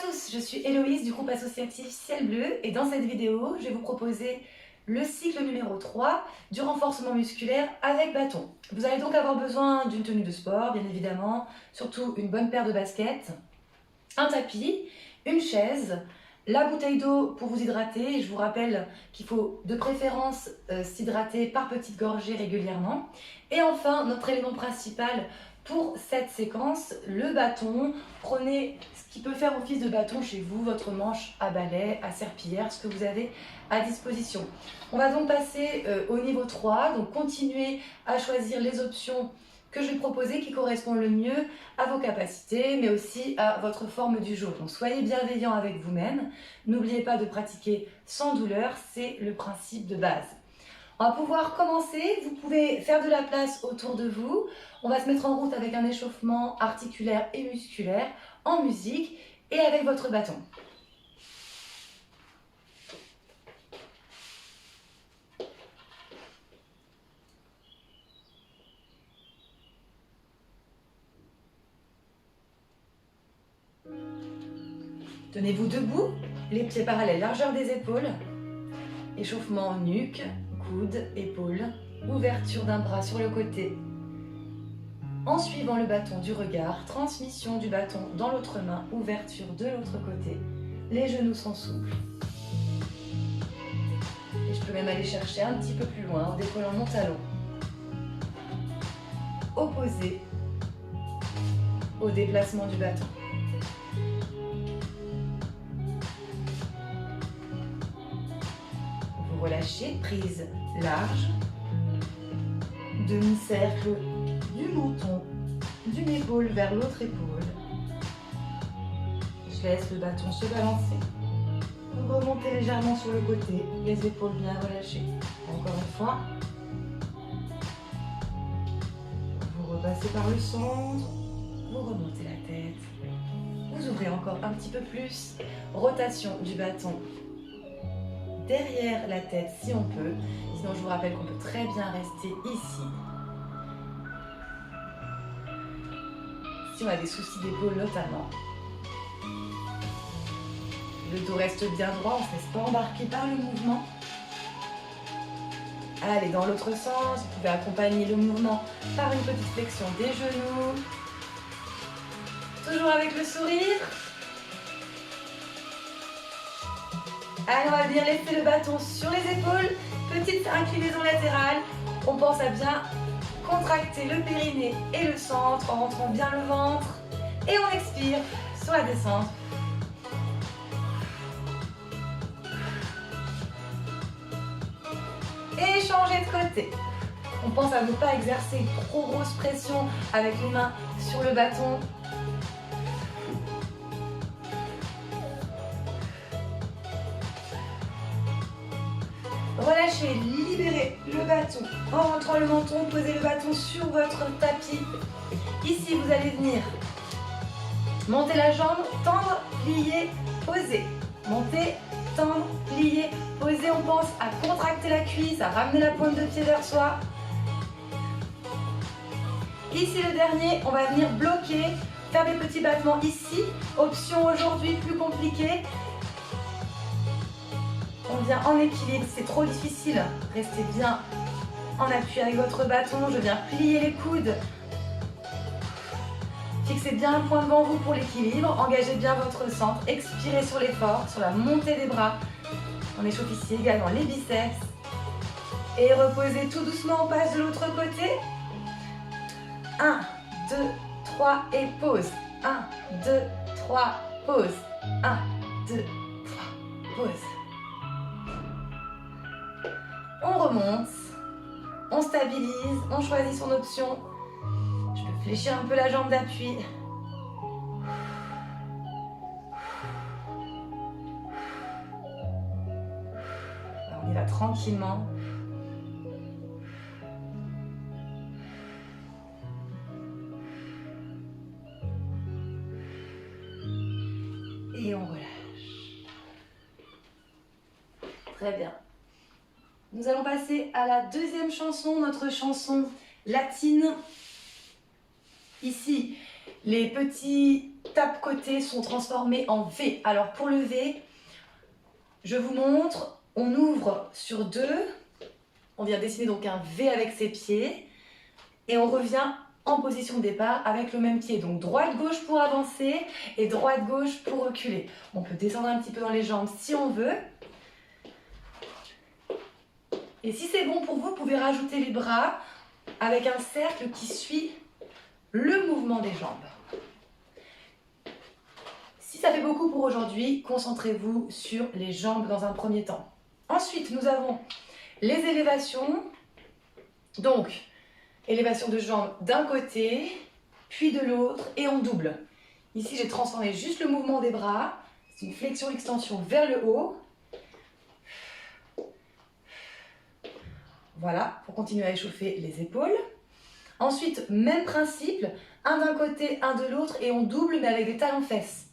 tous, je suis Héloïse du groupe associatif Ciel Bleu et dans cette vidéo, je vais vous proposer le cycle numéro 3 du renforcement musculaire avec bâton. Vous allez donc avoir besoin d'une tenue de sport, bien évidemment, surtout une bonne paire de baskets, un tapis, une chaise, la bouteille d'eau pour vous hydrater. Je vous rappelle qu'il faut de préférence s'hydrater par petites gorgées régulièrement. Et enfin, notre élément principal pour cette séquence, le bâton. Prenez ce qui peut faire office de bâton chez vous, votre manche à balai, à serpillière, ce que vous avez à disposition. On va donc passer au niveau 3, donc continuez à choisir les options que je vais proposer qui correspondent le mieux à vos capacités, mais aussi à votre forme du jour. Donc soyez bienveillant avec vous-même. N'oubliez pas de pratiquer sans douleur, c'est le principe de base. On va pouvoir commencer, vous pouvez faire de la place autour de vous. On va se mettre en route avec un échauffement articulaire et musculaire en musique et avec votre bâton. Tenez-vous debout, les pieds parallèles, largeur des épaules. Échauffement nuque, coude, épaules, ouverture d'un bras sur le côté. En suivant le bâton du regard, transmission du bâton dans l'autre main, ouverture de l'autre côté. Les genoux sont souples. Et je peux même aller chercher un petit peu plus loin en décollant mon talon. Opposé au déplacement du bâton. Vous relâchez, prise large, demi-cercle du menton, d'une épaule vers l'autre épaule. Je laisse le bâton se balancer. Vous remontez légèrement sur le côté, les épaules bien relâchées. Encore une fois. Vous repassez par le centre, vous remontez la tête. Vous ouvrez encore un petit peu plus. Rotation du bâton derrière la tête si on peut. Sinon, je vous rappelle qu'on peut très bien rester ici. Si on a des soucis d'épaule notamment. Le dos reste bien droit, on ne se laisse pas embarquer par le mouvement. Allez, dans l'autre sens, vous pouvez accompagner le mouvement par une petite flexion des genoux. Toujours avec le sourire. Allez, on va venir laisser le bâton sur les épaules. Petite inclinaison latérale. On pense à bien contracter le périnée et le centre en rentrant bien le ventre. Et on expire sur la descente. Et changer de côté. On pense à ne pas exercer une trop grosse pression avec les mains sur le bâton. Relâchez, libérez le bâton en rentrant le menton, posez le bâton sur votre tapis. Ici, vous allez venir monter la jambe, tendre, plier, poser. Monter, tendre, plier, poser. On pense à contracter la cuisse, à ramener la pointe de pied vers soi. Ici, le dernier, on va venir bloquer, faire des petits battements ici. Option aujourd'hui plus compliquée. On vient en équilibre, c'est trop difficile. Restez bien en appui avec votre bâton. Je viens plier les coudes. Fixez bien un point devant vous pour l'équilibre. Engagez bien votre centre. Expirez sur l'effort, sur la montée des bras. On échauffe ici également les biceps. Et reposez tout doucement, on passe de l'autre côté. 1, 2, 3 et pause. 1, 2, 3, pause. 1, 2, 3, pause. On remonte, on stabilise, on choisit son option. Je peux fléchir un peu la jambe d'appui. On y va tranquillement. Et on relâche. Très bien. Nous allons passer à la deuxième chanson, notre chanson latine. Ici, les petits tape-côtés sont transformés en V. Alors pour le V, je vous montre, on ouvre sur 2, on vient dessiner donc un V avec ses pieds et on revient en position de départ avec le même pied. Donc droite-gauche pour avancer et droite-gauche pour reculer. On peut descendre un petit peu dans les jambes si on veut. Et si c'est bon pour vous, vous pouvez rajouter les bras avec un cercle qui suit le mouvement des jambes. Si ça fait beaucoup pour aujourd'hui, concentrez-vous sur les jambes dans un premier temps. Ensuite, nous avons les élévations. Donc, élévation de jambes d'un côté, puis de l'autre, et on double. Ici, j'ai transformé juste le mouvement des bras. C'est une flexion-extension vers le haut. Voilà, pour continuer à échauffer les épaules. Ensuite, même principe, un d'un côté, un de l'autre, et on double, mais avec des talons-fesses.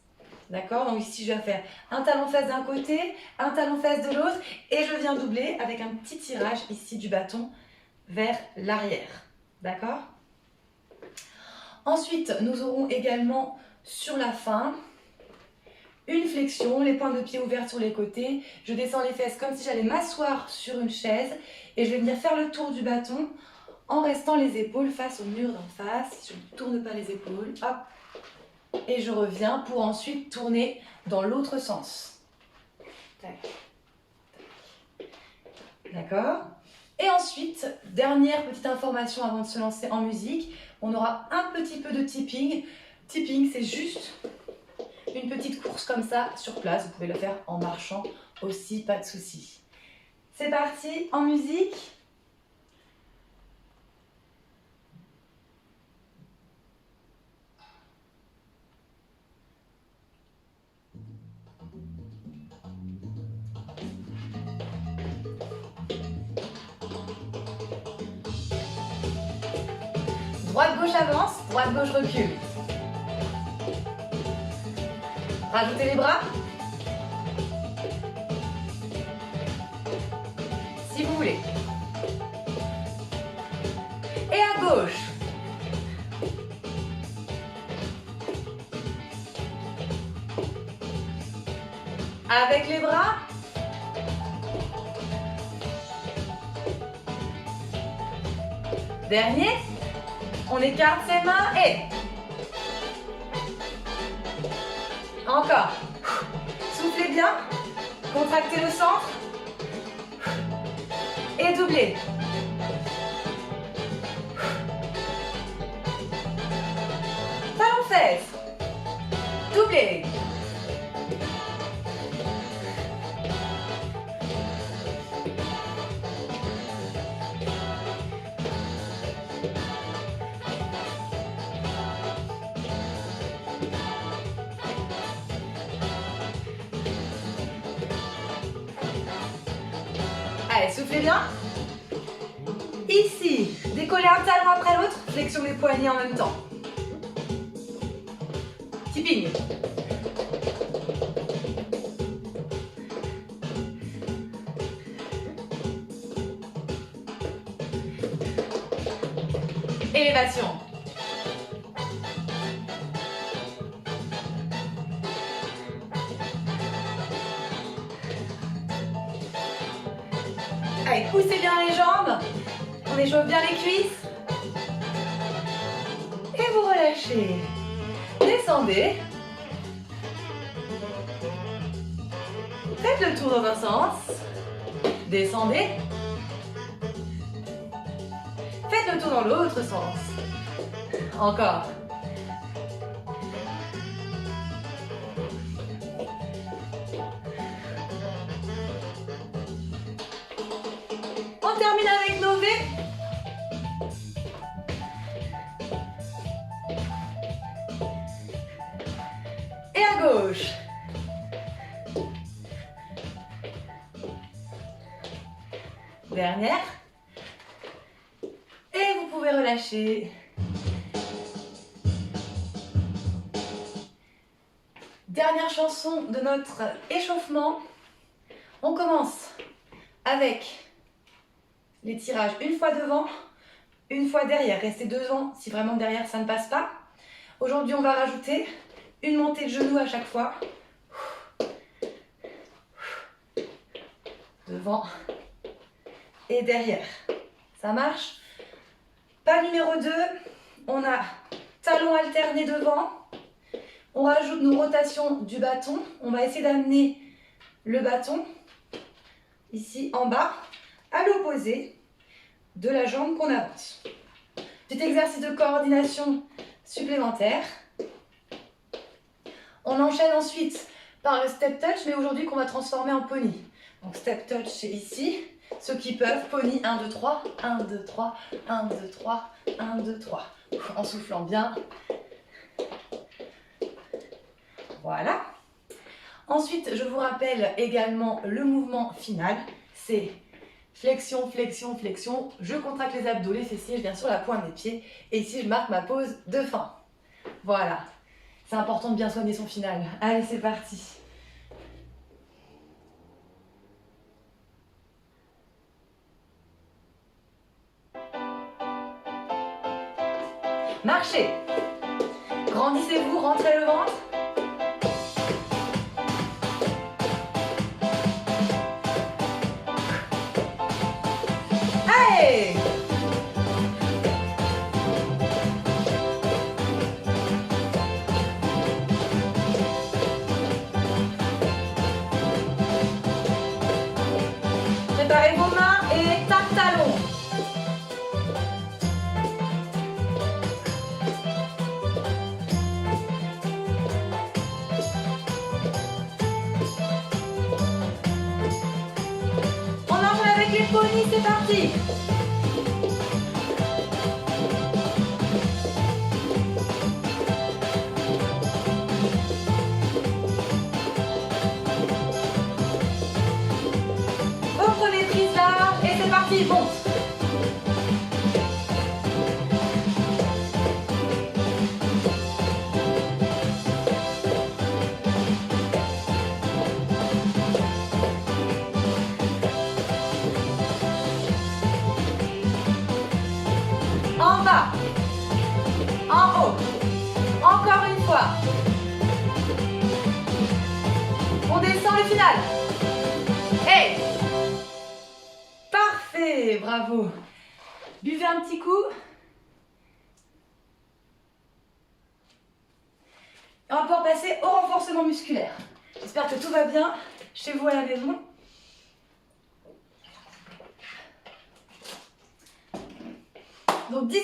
D'accord? Donc ici, je vais faire un talon-fesse d'un côté, un talon-fesse de l'autre, et je viens doubler avec un petit tirage ici du bâton vers l'arrière. D'accord? Ensuite, nous aurons également sur la fin une flexion, les pointes de pied ouvertes sur les côtés. Je descends les fesses comme si j'allais m'asseoir sur une chaise et je vais venir faire le tour du bâton en restant les épaules face au mur d'en face. Je ne tourne pas les épaules. Hop. Et je reviens pour ensuite tourner dans l'autre sens. Tac. D'accord? Et ensuite, dernière petite information avant de se lancer en musique, on aura un petit peu de tipping. Tipping, c'est juste une petite course comme ça sur place. Vous pouvez le faire en marchant aussi, pas de souci. C'est parti, en musique. Droite-gauche avance, droite-gauche recule. Rajoutez les bras. Si vous voulez. Et à gauche. Avec les bras. Dernier. On écarte ses mains et... Encore. Soufflez bien. Contractez le centre. Et doublez. Talons-fesses. Doublez. Allez, soufflez bien. Ici, décollez un talon après l'autre, flexion des poignets en même temps. Tipping. Élévation. Allez, poussez bien les jambes. On échauffe bien les cuisses. Et vous relâchez. Descendez. Faites le tour dans un sens. Descendez. Faites le tour dans l'autre sens. Encore. On termine avec nos V. Et à gauche. Dernière. Et vous pouvez relâcher. Dernière chanson de notre échauffement. On commence avec les tirages une fois devant, une fois derrière. Restez devant si vraiment derrière ça ne passe pas. Aujourd'hui, on va rajouter une montée de genou à chaque fois. Devant et derrière. Ça marche? Pas numéro 2. On a talons alternés devant. On rajoute nos rotations du bâton. On va essayer d'amener le bâton ici en bas à l'opposé de la jambe qu'on avance. Petit exercice de coordination supplémentaire. On enchaîne ensuite par le step touch, mais aujourd'hui qu'on va transformer en pony. Donc step touch, c'est ici. Ceux qui peuvent, pony, 1, 2, 3, 1, 2, 3, 1, 2, 3, 1, 2, 3. En soufflant bien. Voilà. Ensuite, je vous rappelle également le mouvement final. C'est flexion, flexion, flexion. Je contracte les abdos, les fessiers, je viens sur la pointe des pieds. Et ici, je marque ma pause de fin. Voilà. C'est important de bien soigner son final. Allez, c'est parti. Marchez. Grandissez-vous, rentrez le ventre. Allez! Préparez vos mains et tape-talon. On enchaîne avec les ponies, c'est parti. Reprenez prise large et c'est parti, monte. En bas, en haut, encore une fois. On descend le final. Hey! Parfait, bravo. Buvez un petit coup. On va pouvoir passer au renforcement musculaire. J'espère que tout va bien chez vous à la maison. Donc 10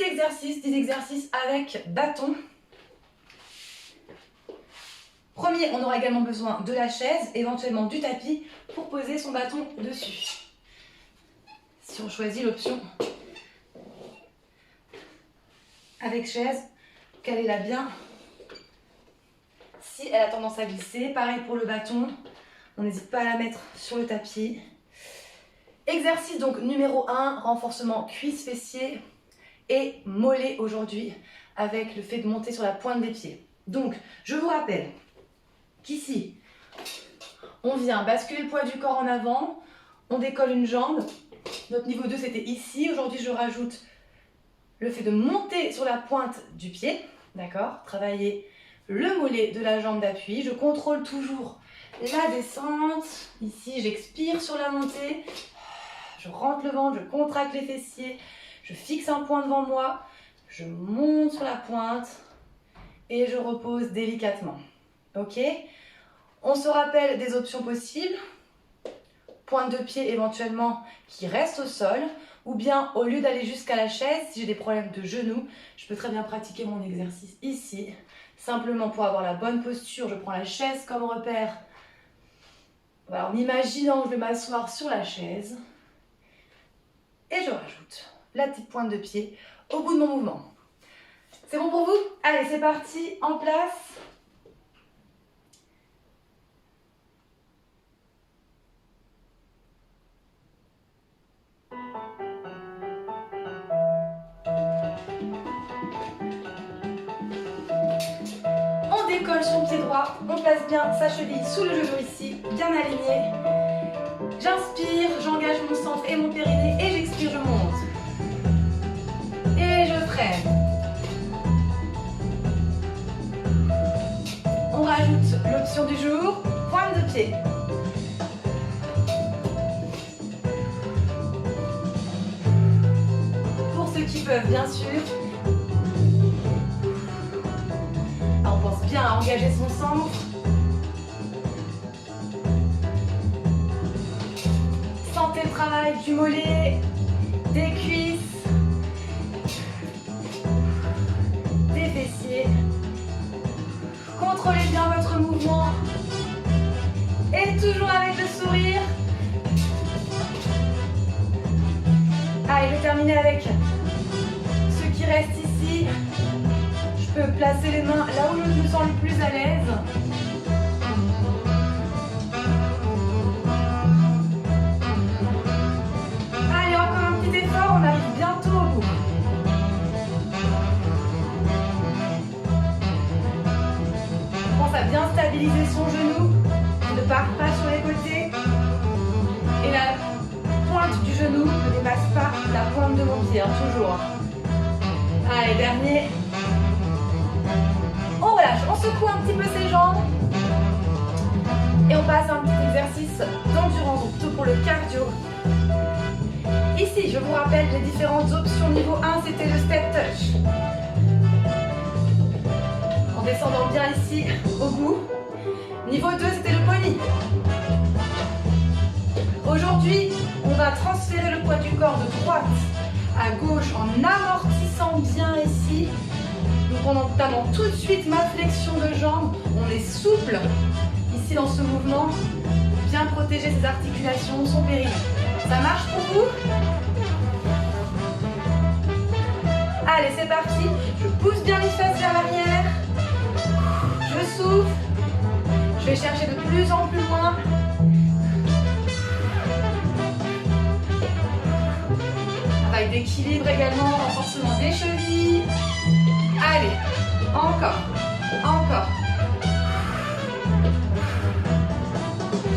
exercices avec bâton. Premier, on aura également besoin de la chaise, éventuellement du tapis pour poser son bâton dessus. Si on choisit l'option avec chaise, calez-la bien. Si elle a tendance à glisser, pareil pour le bâton, on n'hésite pas à la mettre sur le tapis. Exercice donc numéro 1, renforcement cuisses, fessiers et mollets aujourd'hui avec le fait de monter sur la pointe des pieds. Donc, je vous rappelle qu'ici, on vient basculer le poids du corps en avant, on décolle une jambe. Notre niveau 2, c'était ici. Aujourd'hui, je rajoute le fait de monter sur la pointe du pied. D'accord? Travailler le mollet de la jambe d'appui. Je contrôle toujours la descente. Ici, j'expire sur la montée. Je rentre le ventre, je contracte les fessiers. Je fixe un point devant moi. Je monte sur la pointe et je repose délicatement. Ok? On se rappelle des options possibles. Pointe de pied éventuellement qui reste au sol, ou bien au lieu d'aller jusqu'à la chaise, si j'ai des problèmes de genoux, je peux très bien pratiquer mon exercice ici. Simplement pour avoir la bonne posture, je prends la chaise comme repère. Voilà, en imaginant que je vais m'asseoir sur la chaise. Et je rajoute la petite pointe de pied au bout de mon mouvement. C'est bon pour vous? Allez, c'est parti, en place. On décolle son pied droit, on place bien sa cheville sous le genou ici, bien aligné. J'inspire, j'engage mon centre et mon périnée et j'expire, je monte. Et je freine. action du jour, pointe de pied. Pour ceux qui peuvent, bien sûr. On pense bien à engager son centre. Sentez le travail du mollet, des cuisses, des fessiers. Contrôlez bien votre mouvement. Et toujours avec le sourire. Allez, je vais terminer avec ceux qui restent ici. Je peux placer les mains là où je me sens le plus à l'aise. Allez, encore un petit effort, on arrive bientôt au bout. On pense à bien stabiliser son genou, ne part pas sur les côtés. Et la pointe du genou ne dépasse pas la pointe de mon pied, toujours. Allez, dernier. On relâche, on secoue un petit peu ses jambes. Et on passe à un petit exercice d'endurance, donc plutôt pour le cardio. Ici, je vous rappelle les différentes options. Niveau 1, c'était le step touch. En descendant bien ici, au bout. Niveau 2, c'était le pony. Aujourd'hui, on va transférer le poids du corps de droite à gauche en amortissant bien ici. Donc en entamant tout de suite ma flexion de jambe, on est souple ici dans ce mouvement, bien protéger ses articulations, son périnée. Ça marche pour vous? Allez, c'est parti. Je pousse bien les fesses vers l'arrière. Je souffle. Je vais chercher de plus en plus loin. Travail d'équilibre également, renforcement des chevilles. Allez, encore, encore.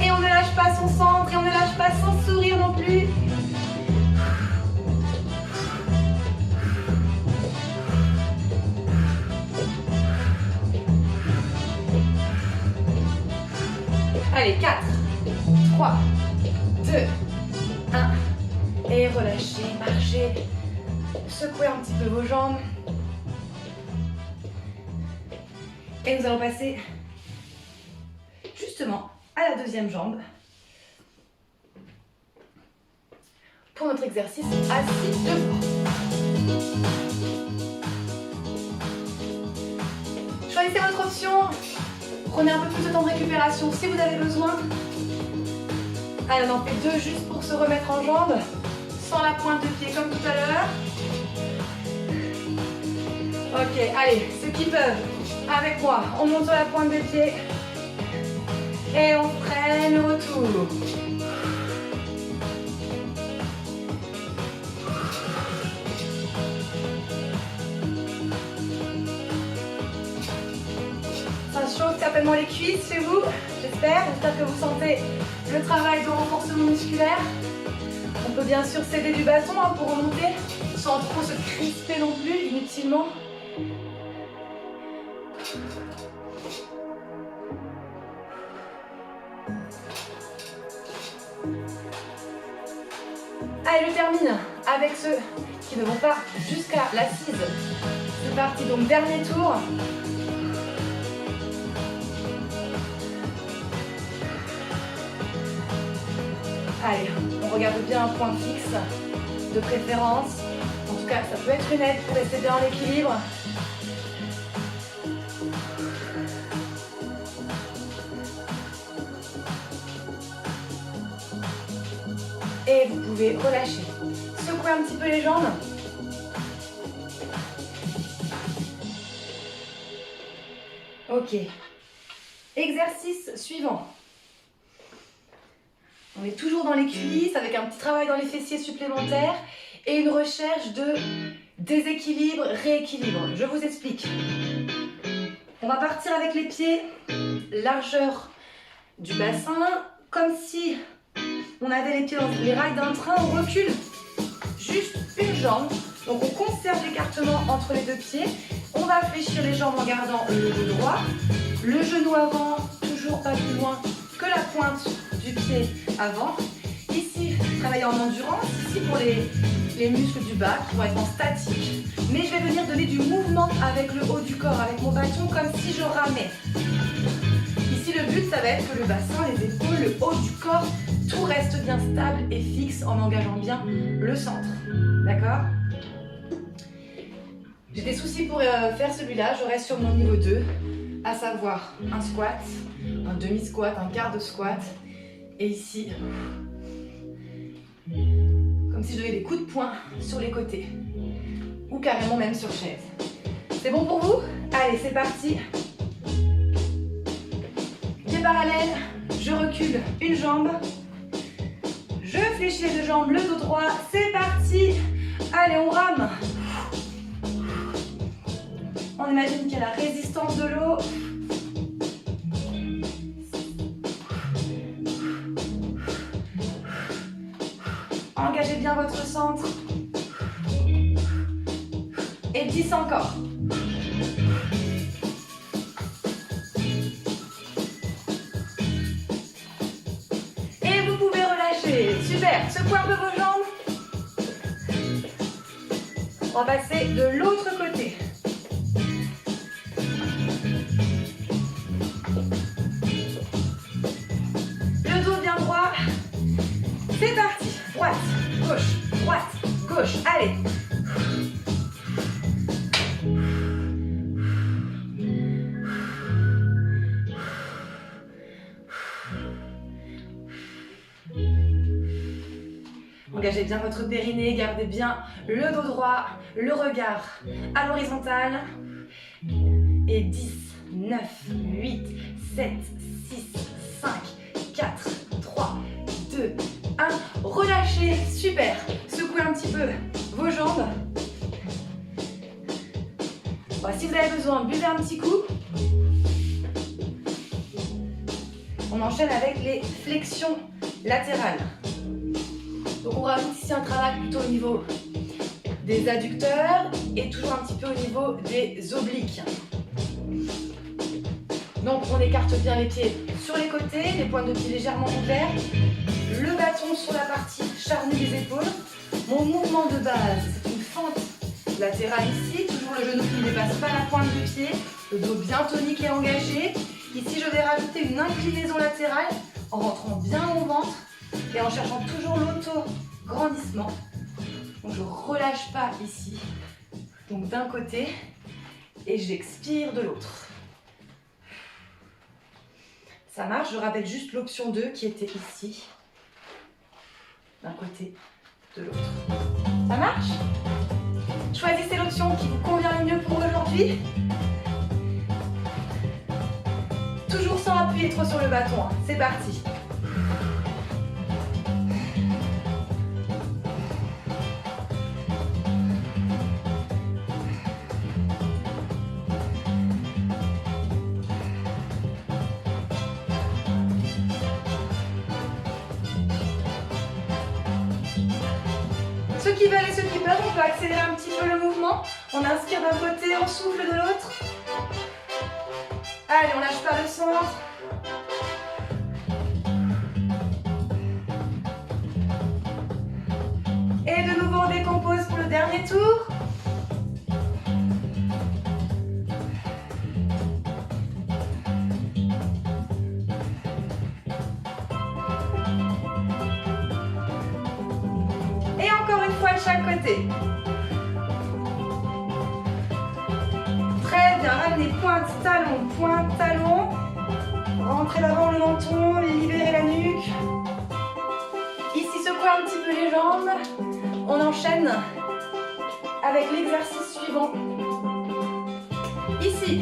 Et on ne lâche pas son centre et on ne lâche pas son sourire non plus. Allez, 4, 3, 2, 1. Et relâchez, marchez. Secouez un petit peu vos jambes. Et nous allons passer justement à la deuxième jambe pour notre exercice assis debout. Choisissez votre option. Prenez un peu plus de temps de récupération si vous avez besoin. Allez, on en fait 2 juste pour se remettre en jambe, sans la pointe de pied comme tout à l'heure. Ok, allez, ceux qui peuvent, avec moi, on monte sur la pointe des pieds et on freine le retour. Ça chauffe certainement les cuisses chez vous, j'espère que vous sentez le travail de renforcement musculaire. On peut bien sûr s'aider du bâton pour remonter, sans trop se crisper non plus, inutilement. Allez, je termine avec ceux qui ne vont pas jusqu'à l'assise. C'est parti, donc dernier tour. Allez, on regarde bien un point fixe de préférence. En tout cas, ça peut être une aide pour rester bien en équilibre. Et vous pouvez relâcher. Secouer un petit peu les jambes. Ok. Exercice suivant. On est toujours dans les cuisses avec un petit travail dans les fessiers supplémentaires et une recherche de déséquilibre, rééquilibre. Je vous explique. On va partir avec les pieds, largeur du bassin, comme si on avait les pieds dans les rails d'un train, on recule juste une jambe. Donc on conserve l'écartement entre les deux pieds. On va fléchir les jambes en gardant le dos droit, le genou avant, toujours toujours pas plus loin que la pointe du pied avant. Ici, travailler en endurance, ici pour les muscles du bas qui vont être en statique. Mais je vais venir donner du mouvement avec le haut du corps, avec mon bâton, comme si je ramais. Ici, le but, ça va être que le bassin, les épaules, le haut du corps, tout reste bien stable et fixe en engageant bien le centre. D'accord ? J'ai des soucis pour faire celui-là, je reste sur mon niveau 2, à savoir un squat, un demi-squat, un quart de squat. Et ici, comme si je donnais des coups de poing sur les côtés. Ou carrément même sur chaise. C'est bon pour vous? Allez, c'est parti. Pieds parallèles, je recule une jambe. Je fléchis les deux jambes, le dos droit. C'est parti. Allez, on rame. On imagine qu'il y a la résistance de l'eau. Engagez bien votre centre. Et 10 encore. Et vous pouvez relâcher. Super. Secouez un peu vos jambes. On va passer de l'autre côté. Le dos bien droit. C'est parti. Droite, gauche, droite, gauche. Allez. Engagez bien votre périnée, gardez bien le dos droit, le regard à l'horizontale. Et 10, 9, 8, 7, 6, 5, 4, 3, 2, 1. Relâchez, super. Secouez un petit peu vos jambes. Bon, si vous avez besoin, buvez un petit coup. On enchaîne avec les flexions latérales. Donc on rajoute ici un travail plutôt au niveau des adducteurs et toujours un petit peu au niveau des obliques. Donc on écarte bien les pieds sur les côtés, les pointes de pied légèrement ouverts, le bâton sur la partie charnue des épaules. Mon mouvement de base, c'est une fente latérale ici, toujours le genou qui ne dépasse pas la pointe du pied, le dos bien tonique et engagé. Ici je vais rajouter une inclinaison latérale en rentrant bien au ventre et en cherchant toujours l'auto-grandissement. Donc je ne relâche pas ici, donc d'un côté, et j'expire de l'autre. Ça marche, je rappelle juste l'option 2 qui était ici, d'un côté, de l'autre. Ça marche? Choisissez l'option qui vous convient le mieux pour aujourd'hui. Toujours sans appuyer trop sur le bâton, hein. C'est parti. Ceux qui veulent et ceux qui peuvent, on peut accélérer un petit peu le mouvement. On inspire d'un côté, on souffle de l'autre. Allez, on lâche pas le centre. Et de nouveau, on décompose pour le dernier tour. Et encore une fois de chaque côté. Très bien, ramenez pointe, talon. Rentrez l'avant le menton, libérez la nuque. Ici, secouez un petit peu les jambes. On enchaîne avec l'exercice suivant. Ici,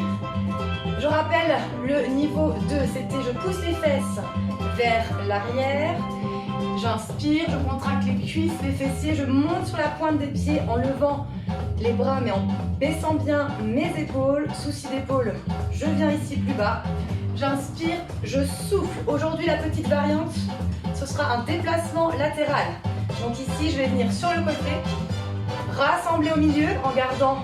je rappelle le niveau 2, c'était je pousse les fesses vers l'arrière. J'inspire, je contracte les cuisses, les fessiers, je monte sur la pointe des pieds en levant les bras mais en baissant bien mes épaules. Souci d'épaule, je viens ici plus bas. J'inspire, je souffle. Aujourd'hui, la petite variante, ce sera un déplacement latéral. Donc ici, je vais venir sur le côté, rassembler au milieu en gardant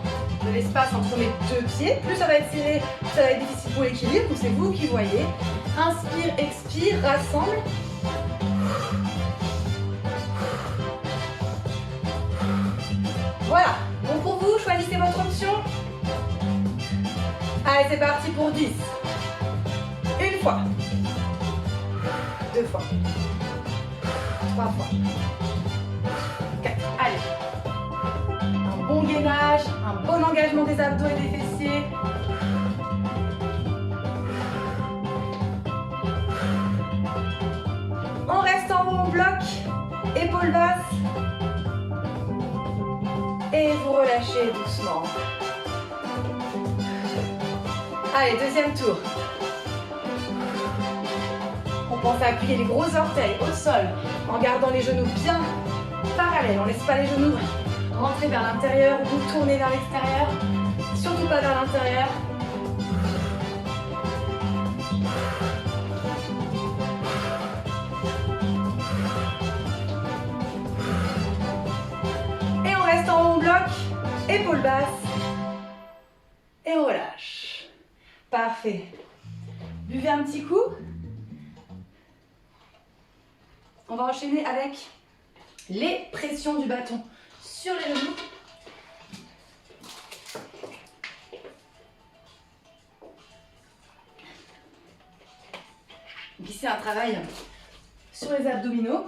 de l'espace entre mes deux pieds. Plus ça va être serré, plus ça va être difficile pour l'équilibre, donc c'est vous qui voyez. Inspire, expire, rassemble. Voilà. Bon pour vous, choisissez votre option. Allez, c'est parti pour 10. Une fois. 2 fois. 3 fois. 4. Allez. Un bon gainage, un bon engagement des abdos et des fessiers. On reste en haut, on bloque. Épaules basses. Et vous relâchez doucement. Allez, deuxième tour. On pense à appuyer les gros orteils au sol en gardant les genoux bien parallèles. On ne laisse pas les genoux rentrer vers l'intérieur ou tourner vers l'extérieur. Surtout pas vers l'intérieur. Et on reste en haut, on bloque. Épaules basses. Et on relâche. Parfait. Buvez un petit coup. On va enchaîner avec les pressions du bâton sur les genoux. Ici, un travail sur les abdominaux.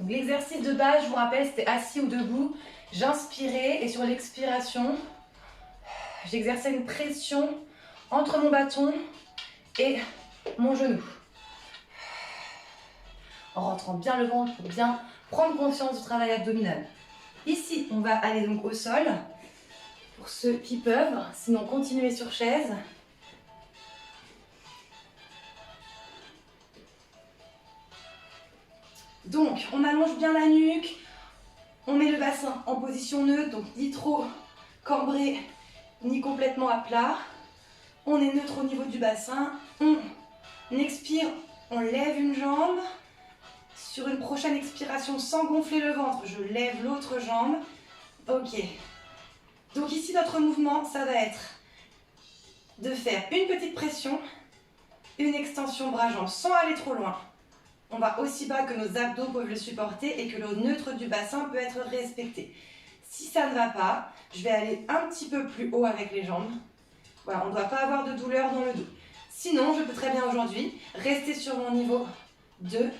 L'exercice de base, je vous rappelle, c'était assis ou debout. J'inspirais et sur l'expiration, j'exerçais une pression entre mon bâton et mon genou. En rentrant bien le ventre pour bien prendre conscience du travail abdominal. Ici, on va aller donc au sol, pour ceux qui peuvent, sinon continuez sur chaise. Donc, on allonge bien la nuque, on met le bassin en position neutre, donc ni trop cambré, ni complètement à plat. On est neutre au niveau du bassin, on expire, on lève une jambe. Sur une prochaine expiration, sans gonfler le ventre, je lève l'autre jambe. Ok. Donc ici, notre mouvement, ça va être de faire une petite pression, une extension bras-jambes sans aller trop loin. On va aussi bas que nos abdos peuvent le supporter et que le neutre du bassin peut être respecté. Si ça ne va pas, je vais aller un petit peu plus haut avec les jambes. Voilà, on ne doit pas avoir de douleur dans le dos. Sinon, je peux très bien aujourd'hui rester sur mon niveau 2,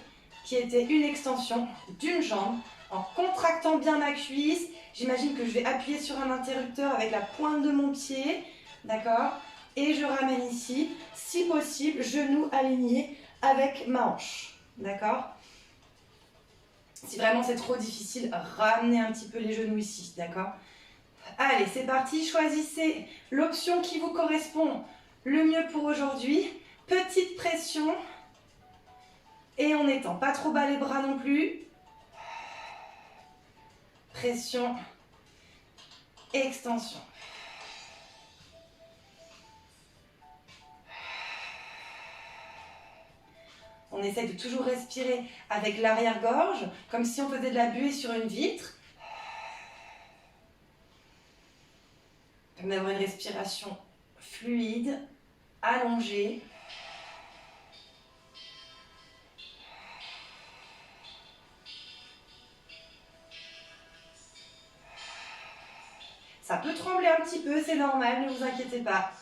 qui était une extension d'une jambe, en contractant bien ma cuisse. J'imagine que je vais appuyer sur un interrupteur avec la pointe de mon pied, d'accord? Et je ramène ici, si possible, genou aligné avec ma hanche. D'accord? Si vraiment c'est trop difficile, ramenez un petit peu les genoux ici, d'accord? Allez, c'est parti, choisissez l'option qui vous correspond le mieux pour aujourd'hui. Petite pression et en étant pas trop bas les bras non plus. Pression, extension. On essaie de toujours respirer avec l'arrière-gorge, comme si on faisait de la buée sur une vitre. Comme d'avoir une respiration fluide, allongée. Ça peut trembler un petit peu, c'est normal, ne vous inquiétez pas.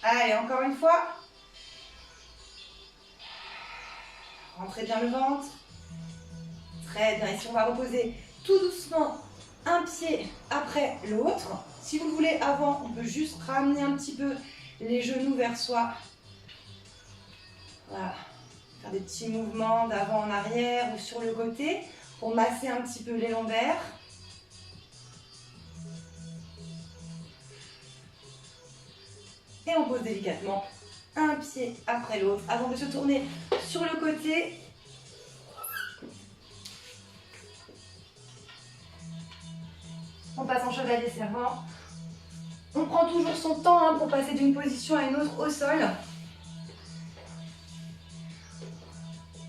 Allez, encore une fois. Rentrez bien le ventre. Très bien. Ici, on va reposer tout doucement un pied après l'autre. Si vous le voulez, avant, on peut juste ramener un petit peu les genoux vers soi. Voilà. Faire des petits mouvements d'avant en arrière ou sur le côté pour masser un petit peu les lombaires. Et on pose délicatement un pied après l'autre avant de se tourner sur le côté. On passe en chevalier servant. On prend toujours son temps pour passer d'une position à une autre au sol.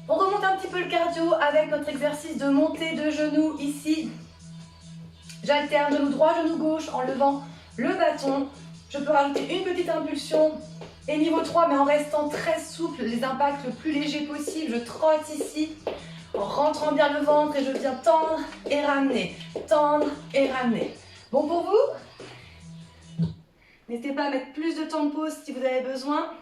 On remonte un petit peu le cardio avec notre exercice de montée de genoux ici. J'alterne genou droit, genou gauche en levant le bâton. Je peux rajouter une petite impulsion. Et niveau 3, mais en restant très souple, les impacts le plus légers possible. Je trotte ici en rentrant bien le ventre et je viens tendre et ramener. Tendre et ramener. Bon pour vous? N'hésitez pas à mettre plus de temps de pause si vous avez besoin.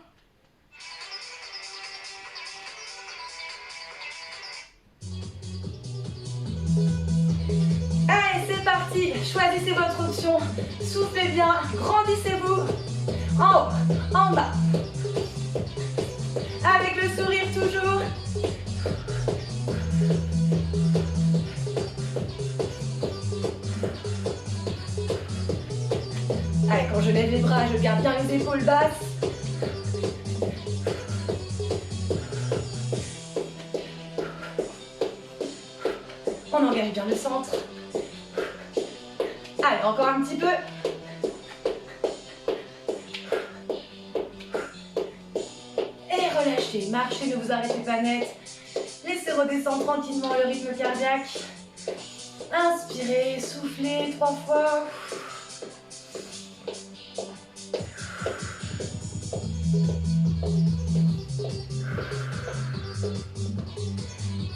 Allez, c'est parti. Choisissez votre option. Soufflez bien. Grandissez-vous. En haut, en bas. Avec le sourire toujours. Allez, quand je lève les bras, je garde bien les épaules basses. On engage bien le centre. Allez, encore un petit peu. Et relâchez, marchez, ne vous arrêtez pas net. Laissez redescendre tranquillement le rythme cardiaque. Inspirez, soufflez 3 fois.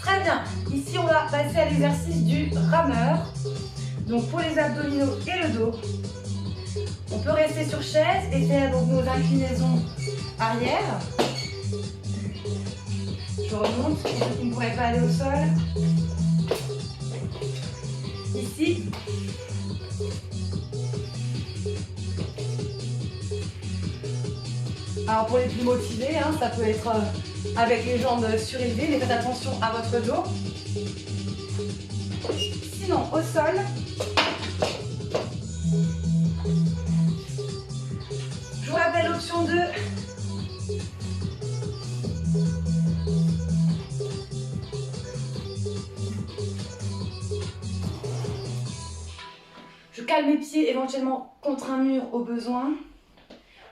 Très bien. Ici, on va passer à l'exercice du rameur. Donc pour les abdominaux et le dos, on peut rester sur chaise et faire donc nos inclinaisons arrière. Je remonte pour ceux qui ne pourraient pas aller au sol. Ici. Alors pour les plus motivés, ça peut être avec les jambes surélevées, mais faites attention à votre dos. Sinon, au sol, je vous rappelle l'option 2. Je cale mes pieds éventuellement contre un mur au besoin.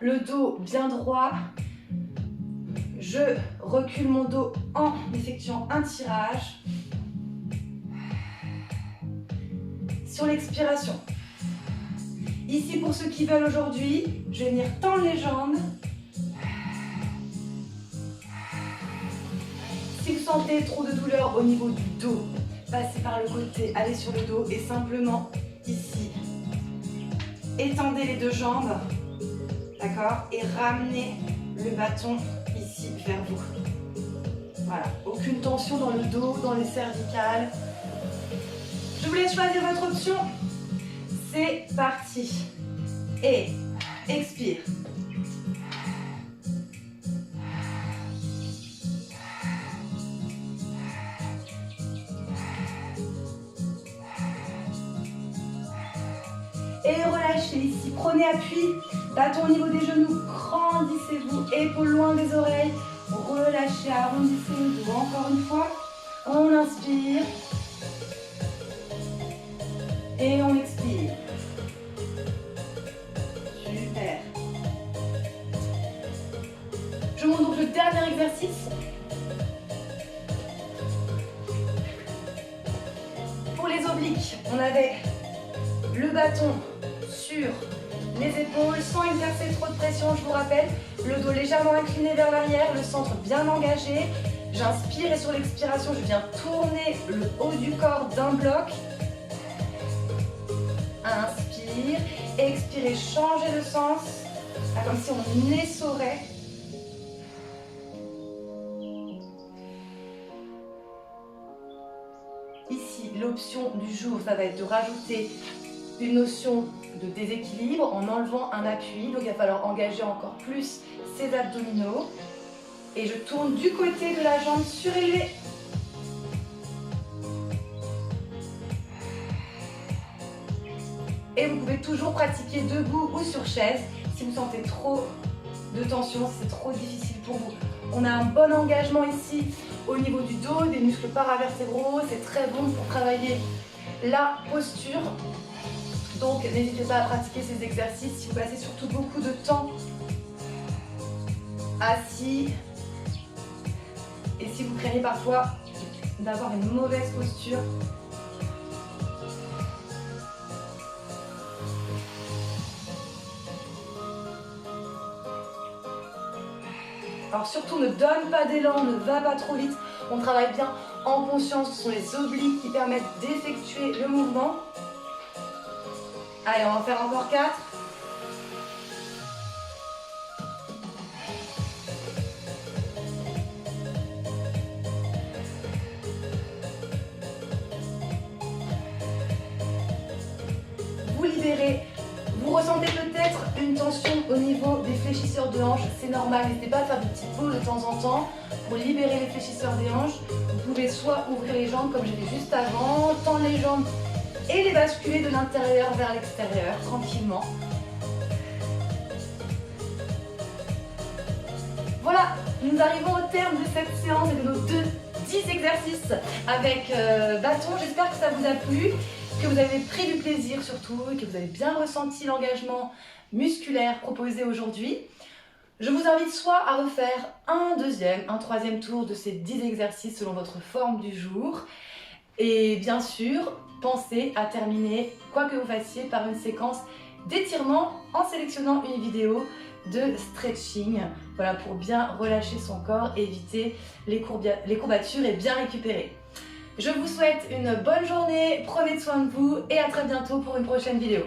Le dos bien droit. Je recule mon dos en effectuant un tirage. Sur l'expiration. Ici, pour ceux qui veulent aujourd'hui, je vais venir tendre les jambes. Si vous sentez trop de douleur au niveau du dos, passez par le côté, allez sur le dos et simplement ici. Étendez les deux jambes, d'accord? Et ramenez le bâton ici vers vous. Voilà, aucune tension dans le dos, dans les cervicales. Je vous laisse choisir votre option. C'est parti. Et expire. Et relâchez ici. Prenez appui. Bâton au niveau des genoux. Grandissez-vous. Épaules loin des oreilles. Relâchez. Arrondissez le dos. Encore une fois. On inspire. Et on expire. Super. Je montre donc le dernier exercice. Pour les obliques, on avait le bâton sur les épaules sans exercer trop de pression, je vous rappelle. Le dos légèrement incliné vers l'arrière, le centre bien engagé. J'inspire et sur l'expiration, je viens tourner le haut du corps d'un bloc. Inspire, expirez, changez de sens, comme si on essorait. Ici, l'option du jour, ça va être de rajouter une notion de déséquilibre en enlevant un appui. Donc il va falloir engager encore plus ses abdominaux. Et je tourne du côté de la jambe surélevée. Et vous pouvez toujours pratiquer debout ou sur chaise si vous sentez trop de tension, si c'est trop difficile pour vous. On a un bon engagement ici au niveau du dos, des muscles paravertébraux. C'est très bon pour travailler la posture. Donc n'hésitez pas à pratiquer ces exercices si vous passez surtout beaucoup de temps assis et si vous craignez parfois d'avoir une mauvaise posture. Alors surtout ne donne pas d'élan, ne va pas trop vite. On travaille bien en conscience, ce sont les obliques qui permettent d'effectuer le mouvement. Allez, on va en faire encore 4. Vous libérez. Vous ressentez peut-être une tension au niveau des fléchisseurs de hanches, c'est normal, n'hésitez pas à faire des petites pauses de temps en temps pour libérer les fléchisseurs des hanches. Vous pouvez soit ouvrir les jambes comme j'ai fait juste avant, tendre les jambes et les basculer de l'intérieur vers l'extérieur, tranquillement. Voilà, nous arrivons au terme de cette séance et de nos 10 exercices avec bâton. J'espère que ça vous a plu, que vous avez pris du plaisir surtout et que vous avez bien ressenti l'engagement musculaire proposé aujourd'hui. Je vous invite soit à refaire un deuxième, un troisième tour de ces 10 exercices selon votre forme du jour. Et bien sûr, pensez à terminer, quoi que vous fassiez, par une séquence d'étirement en sélectionnant une vidéo de stretching. Voilà, pour bien relâcher son corps, éviter les courbatures et bien récupérer. Je vous souhaite une bonne journée, prenez soin de vous et à très bientôt pour une prochaine vidéo.